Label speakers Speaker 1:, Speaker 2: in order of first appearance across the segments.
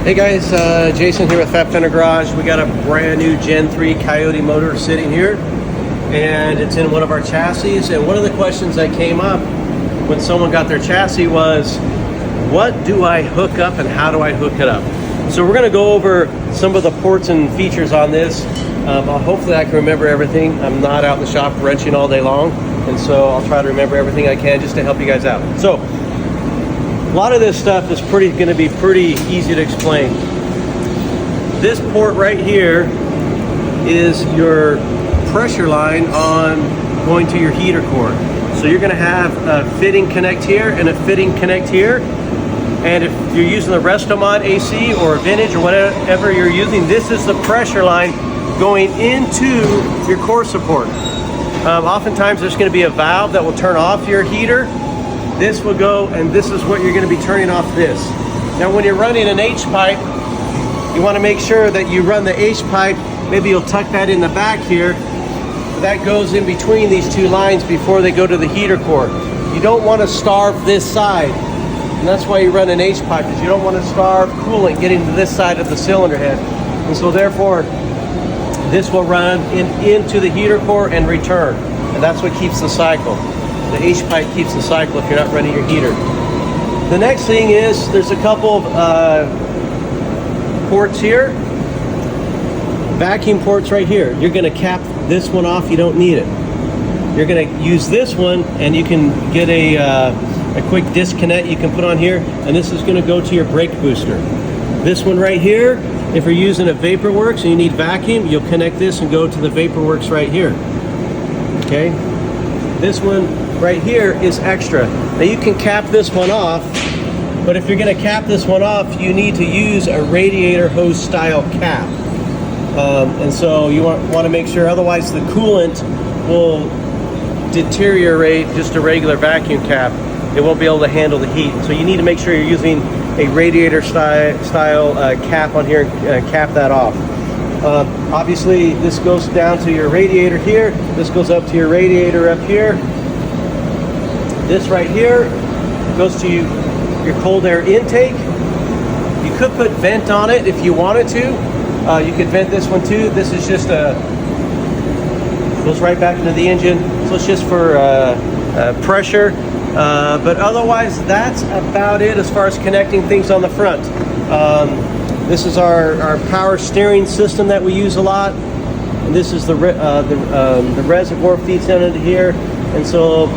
Speaker 1: Hey guys, Jason here with Fender Garage. We got a brand new Gen 3 Coyote motor sitting here, and it's in one of our chassis. And one of the questions that came up when someone got their chassis was, what do I hook up and how do I hook it up? So we're going to go over some of the ports and features on this. Hopefully I can remember everything. I'm not out in the shop wrenching all day long, and so I'll try to remember everything I can just to help you guys out. So a lot of this stuff is going to be pretty easy to explain. This port right here is your pressure line on going to your heater core. So you're going to have a fitting connect here and a fitting connect here. And if you're using the Restomod AC or Vintage or whatever you're using, this is the pressure line going into your core support. Oftentimes there's going to be a valve that will turn off your heater. This will go, and this is what you're going to be turning off this. Now when you're running an H-pipe, you want to make sure that you run the H-pipe, maybe you'll tuck that in the back here. That goes in between these two lines before they go to the heater core. You don't want to starve this side, and that's why you run an H-pipe, because you don't want to starve coolant getting to this side of the cylinder head. And so therefore, this will run into the heater core and return, and that's what keeps the cycle. The H-pipe keeps the cycle if you're not running your heater. The next thing is there's a couple of ports here. Vacuum ports right here. You're going to cap this one off. You don't need it. You're going to use this one, and you can get a quick disconnect you can put on here, and this is going to go to your brake booster. This one right here, if you're using a VaporWorks and you need vacuum, you'll connect this and go to the VaporWorks right here. Okay? This one right here is extra. Now you can cap this one off, but if you're going to cap this one off, you need to use a radiator hose style cap. And so you want to make sure, otherwise the coolant will deteriorate just a regular vacuum cap. It won't be able to handle the heat. So you need to make sure you're using a radiator style cap on here and cap that off. Obviously this goes down to your radiator here. This goes up to your radiator up here. This right here goes to your cold air intake. You could put vent on it if you wanted to. You could vent this one too. This is just goes right back into the engine. So it's just for pressure. But otherwise, that's about it as far as connecting things on the front. This is our power steering system that we use a lot. And this is the reservoir feeds down into here. And so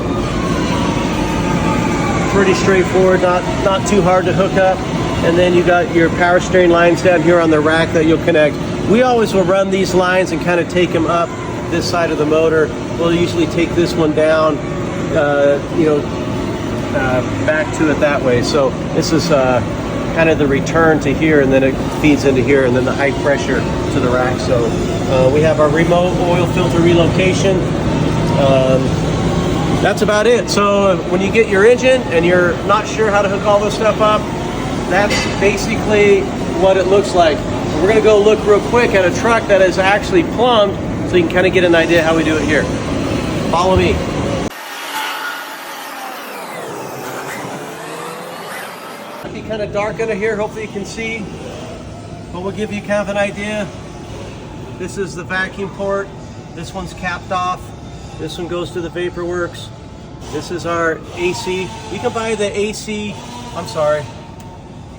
Speaker 1: pretty straightforward, not too hard to hook up. And then you got your power steering lines down here on the rack that you'll connect. We always will run these lines and kind of take them up this side of the motor. We'll usually take this one down, back to it that way. So this is kind of the return to here, and then it feeds into here, and then the high pressure to the rack. So we have our remote oil filter relocation. That's about it. So when you get your engine and you're not sure how to hook all this stuff up, that's basically what it looks like. We're going to go look real quick at a truck that is actually plumbed, so you can kind of get an idea how we do it here. Follow me. It'll be kind of dark under here, hopefully you can see, but we'll give you kind of an idea. This is the vacuum port. This one's capped off. This one goes to the VaporWorks. This is our AC. You can buy the AC, I'm sorry,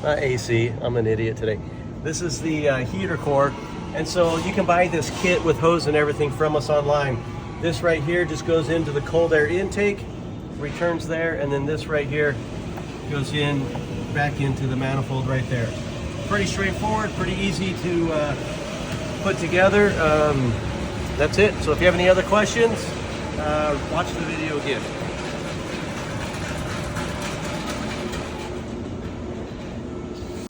Speaker 1: not AC, I'm an idiot today. This is the heater core, and so you can buy this kit with hose and everything from us online. This right here just goes into the cold air intake, returns there, and then this right here goes in back into the manifold right there. Pretty straightforward, pretty easy to put together. That's it. So if you have any other questions, watch the video again.